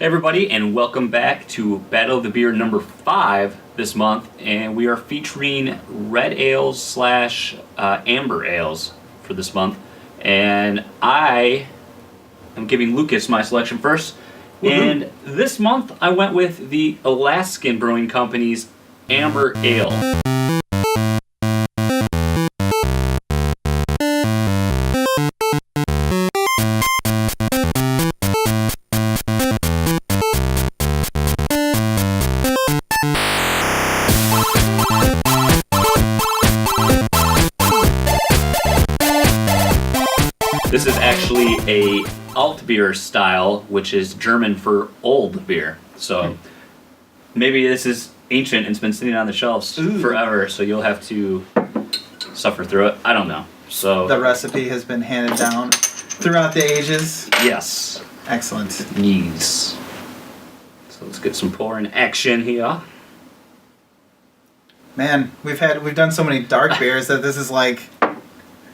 everybody, and welcome back to Battle of the Beer number 5 this month, and we are featuring red ales slash amber ales for this month, and I am giving Lucas my selection first. Woo-hoo. And this month I went with the Alaskan Brewing Company's Amber Ale. This is actually a alt beer style, which is German for old beer. So maybe this is ancient and it's been sitting on the shelves forever, so you'll have to suffer through it. I don't know. So the recipe has been handed down throughout the ages. Yes. Excellent. Yes. So let's get some pouring action here. Man, we've done so many dark beers that this is like.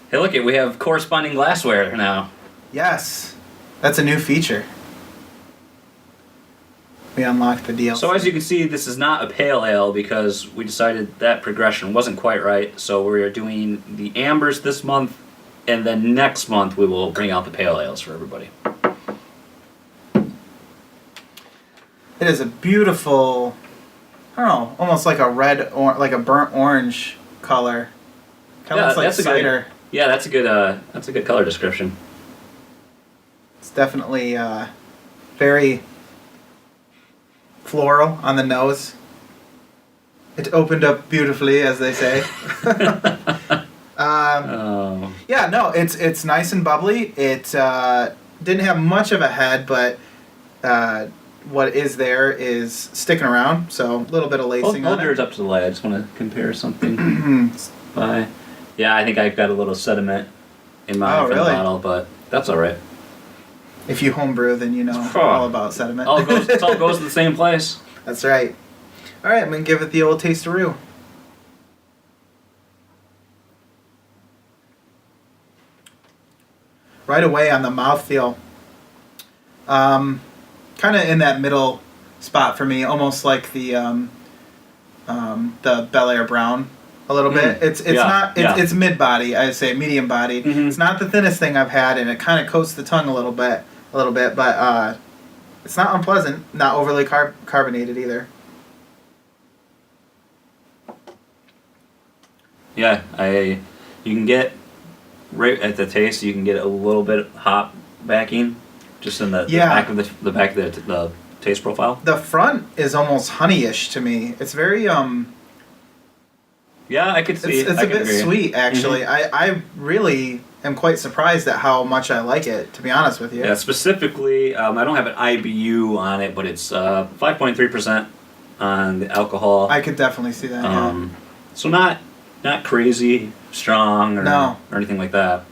Hey, look we have corresponding glassware now. Yes, that's a new feature. We unlocked the deal. So as you can see, this is not a pale ale because we decided that progression wasn't quite right. So we are doing the ambers this month, and then next month we will bring out the pale ales for everybody. It is a beautiful, I don't know, almost like a red or like a burnt orange color. Kind of looks like cider. Yeah, that's a good color description. It's definitely very floral on the nose. It opened up beautifully, as they say. Yeah, no, it's nice and bubbly. It didn't have much of a head, but what is there is sticking around. So a little bit of lacing. Hold yours up to the light. I just want to compare something. Yeah, I think I've got a little sediment in my the bottle, but that's all right. If you homebrew, then you know all about sediment. It all goes to the same place. That's right. All right, I'm going to give it the old taste-a-roo. Right away on the mouthfeel. Kind of in that middle spot for me, almost like the Bel Air Brown. A little bit. It's mid body. I'd say medium body. Mm-hmm. It's not the thinnest thing I've had, and it kind of coats the tongue a little bit. But it's not unpleasant. Not overly carbonated either. Yeah, you can get right at the taste. You can get a little bit of hop backing, just in the back of the taste profile. The front is almost honey-ish to me. It's very Yeah, I could see it. It's a bit sweet, actually. Mm-hmm. I really am quite surprised at how much I like it, to be honest with you. Yeah, specifically, I don't have an IBU on it, but it's 5.3% on the alcohol. I could definitely see that, So not crazy strong or anything like that.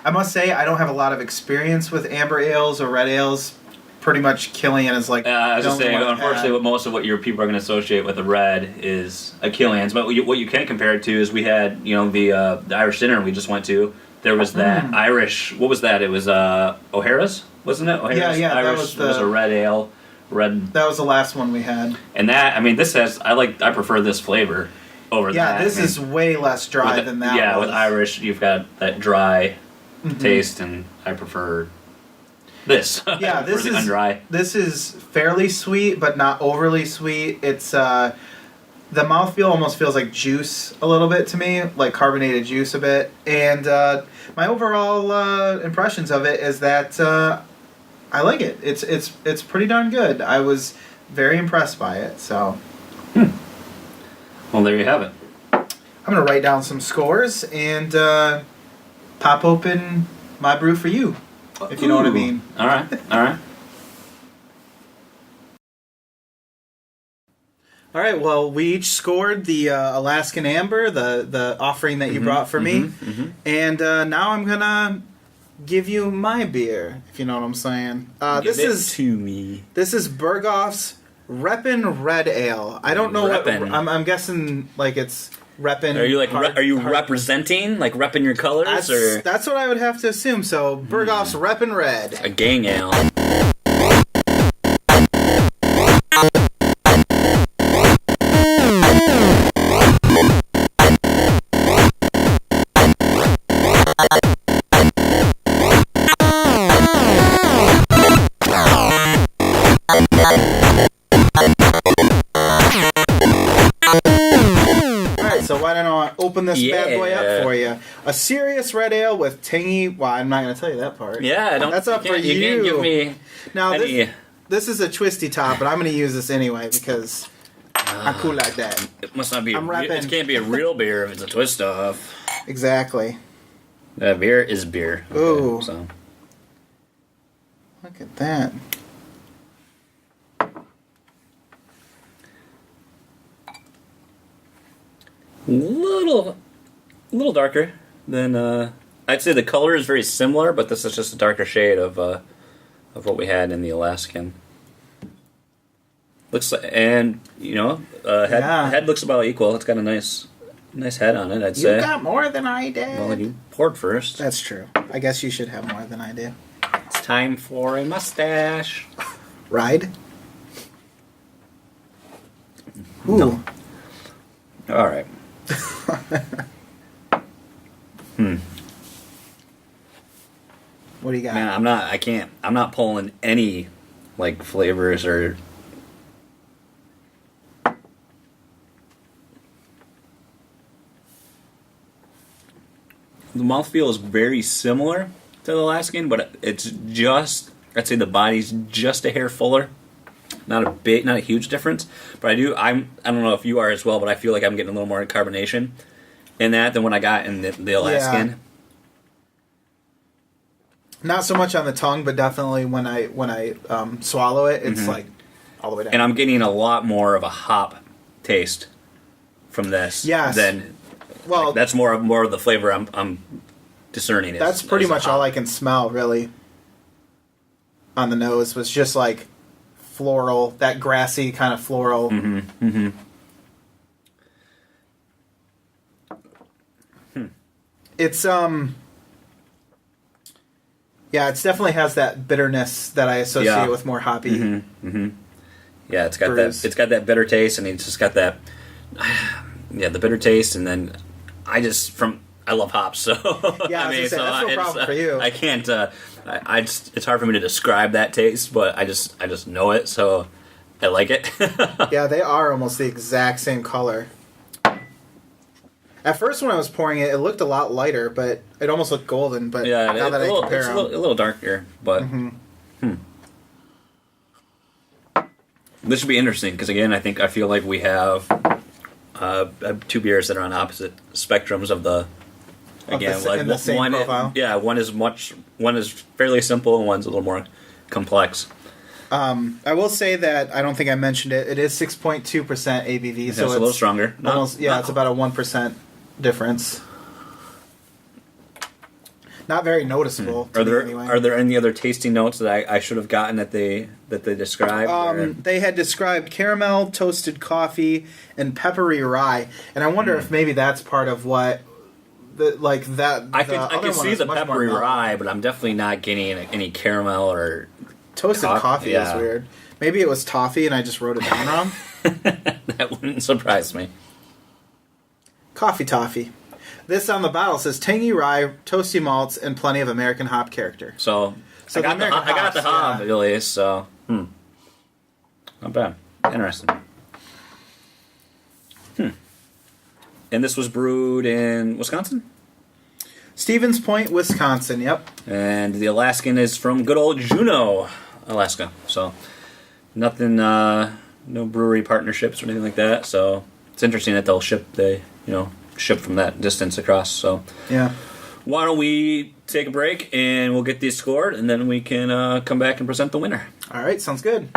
I must say, I don't have a lot of experience with amber ales or red ales. Pretty much Killian is like. I was just saying, unfortunately, most of what your people are going to associate with a red is a Killian's. But what you can compare it to is we had, the Irish dinner we just went to. There was that Irish. What was that? It was O'Hara's, wasn't it? O'Hara's yeah. Irish was a red ale. That was the last one we had. And this has. I prefer this flavor over that. Yeah, this is way less dry than that. Yeah, with Irish, you've got that dry taste, and I prefer. This. Yeah, this is fairly sweet, but not overly sweet. It's the mouthfeel almost feels like juice a little bit to me, like carbonated juice a bit. And my overall impressions of it is that I like it. It's pretty darn good. I was very impressed by it. So, well, there you have it. I'm gonna write down some scores and pop open my brew for you. If you know what I mean. All right. All right, well, we each scored the Alaskan Amber, the offering that you brought for me. Mm-hmm. And now I'm going to give you my beer, if you know what I'm saying. This is Burghoff's Reppin Red Ale. I don't know what... I'm guessing, like, it's Reppin. Are you representing, like repping your colors? That's what I would have to assume. So Burghoff's Reppin Red, a gang ale. this bad boy up for you. A serious red ale with tangy... Well, I'm not going to tell you that part. Yeah, That's up for you. You can't give me now, any... this is a twisty top, but I'm going to use this anyway because I'm cool like that. It must not be... Reppin. It can't be a real beer if it's a twist-off. Exactly. Beer is beer. Okay, ooh. So. Look at that. Little darker than I'd say the color is very similar, but this is just a darker shade of what we had in the Alaskan. Looks like, and head looks about equal. It's got a nice head on it. I'd say you got more than I did. Well, you poured first. That's true. I guess you should have more than I do. It's time for a mustache. Ride. Ooh. No. All right. What do you got? Man, I'm not pulling any like flavors or the mouthfeel is very similar to the Alaskan, but it's just, I'd say the body's just a hair fuller. Not a huge difference, but I don't know if you are as well, but I feel like I'm getting a little more carbonation in that than what I got in the Alaskan. Yeah. Not so much on the tongue, but definitely when I swallow it, it's like all the way down. And I'm getting a lot more of a hop taste from this. Yes. Than well, that's more of the flavor I'm discerning. That's pretty much all I can smell really. On the nose was just like floral, that grassy kind of floral. It's yeah, it definitely has that bitterness that I associate with more hoppy. Yeah, it's got brews. that bitter taste, and it's just got that the bitter taste, and then I love hops, so yeah, that's no problem for you. I can't. It's hard for me to describe that taste, but I just know it, so I like it. Yeah, they are almost the exact same color. At first, when I was pouring it, it looked a lot lighter, but it almost looked golden. But yeah, now that I compare it's them, a little darker, but this should be interesting because again, I feel like we have two beers that are on opposite spectrums of the. Again, in the same profile. One is fairly simple and one's a little more complex. I will say that I don't think I mentioned it. It is 6.2% ABV, so it's a little stronger. It's about a 1% difference. Not very noticeable. Are there any other tasting notes that I should have gotten that they described? They had described caramel, toasted coffee, and peppery rye, and I wonder if maybe that's part of what. I can see the peppery rye, but I'm definitely not getting any caramel or toasted coffee is weird. Maybe it was toffee and I just wrote it down wrong. That wouldn't surprise me. Coffee toffee. This on the bottle says tangy rye, toasty malts, and plenty of American hop character. So I got the hop at least. So not bad. Interesting. And this was brewed in Wisconsin? Stevens Point, Wisconsin, yep. And the Alaskan is from good old Juneau, Alaska. So nothing, no brewery partnerships or anything like that. So it's interesting that they'll ship from that distance across. So yeah. Why don't we take a break and we'll get these scored and then we can come back and present the winner. All right, sounds good.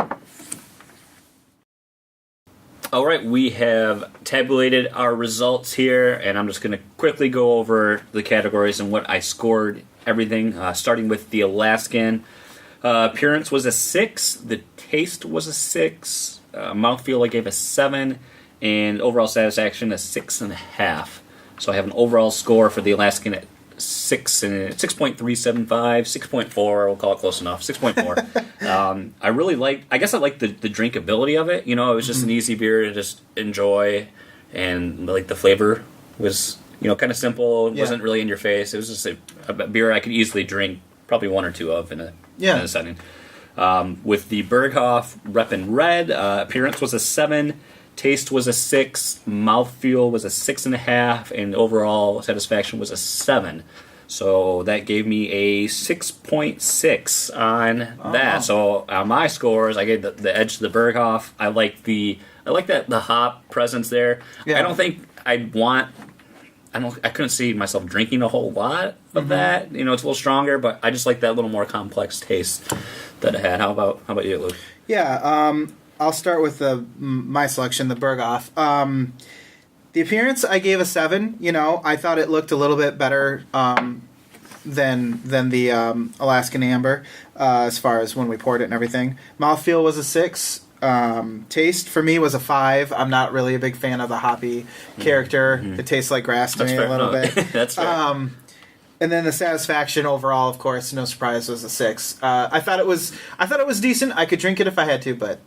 All right, we have tabulated our results here, and I'm just going to quickly go over the categories and what I scored everything, starting with the Alaskan. Appearance was a 6, the taste was a 6, mouthfeel I gave a 7, and overall satisfaction a 6.5. So I have an overall score for the Alaskan at 6.375, 6.4. We'll call it close enough. 6.4. I really liked the drinkability of it. It was just an easy beer to just enjoy, and like the flavor was kind of simple. It wasn't really in your face. It was just a beer I could easily drink probably one or two of in a setting. With the Burghoff Reppin Red, appearance was a 7. taste was a 6, mouthfeel was a 6.5, and overall satisfaction was a 7. So that gave me a 6.6 on that. So on my scores, I gave the edge to the Burghoff. I like that the hop presence there. Yeah. I don't think I couldn't see myself drinking a whole lot of that. It's a little stronger, but I just like that little more complex taste that it had. How about you, Luke? Yeah, I'll start with my selection, the Burghoff. The appearance, I gave a 7. I thought it looked a little bit better than the Alaskan Amber as far as when we poured it and everything. Mouthfeel was a 6. Taste for me was a 5. I'm not really a big fan of the hoppy character. It tastes like grass to me a little bit. That's fair. And then the satisfaction overall, of course, no surprise, was a 6. I thought it was decent. I could drink it if I had to, but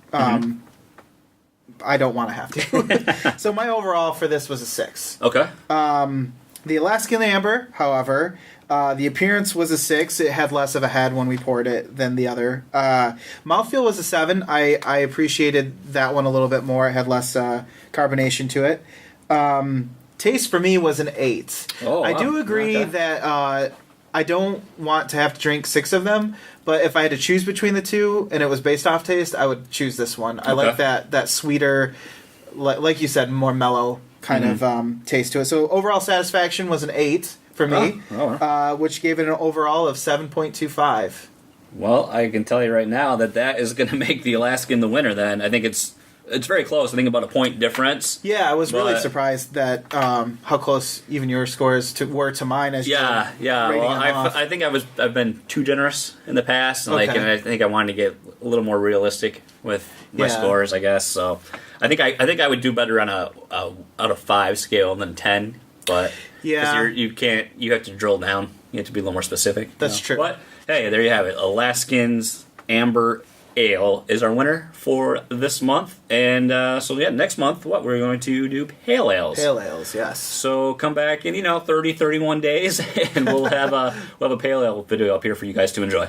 I don't want to have to. So my overall for this was a 6. Okay. The Alaskan Amber, however, the appearance was a 6. It had less of a head when we poured it than the other. Mouthfeel was a 7. I appreciated that one a little bit more. It had less carbonation to it. Taste for me was an 8. Oh, I do agree that I don't want to have to drink 6 of them, but if I had to choose between the two and it was based off taste, I would choose this one. I like that sweeter, like you said, more mellow kind of taste to it. So overall satisfaction was an 8 for me, which gave it an overall of 7.25. Well, I can tell you right now that is going to make the Alaskan the winner then. I think it's very close. I think about a point difference. Yeah, I was really surprised that how close even your scores were to mine as yeah. Well, I think I've been too generous in the past, and and I think I wanted to get a little more realistic with my scores, I guess. So I think I would do better on a out of 5 scale than 10, but you have to drill down. You have to be a little more specific. That's true. But hey, there you have it. Alaskan's Amber Ale is our winner for this month, and next month we're going to do pale ales. Pale ales, yes. So come back in 30, 31 days, and we'll have a pale ale video up here for you guys to enjoy.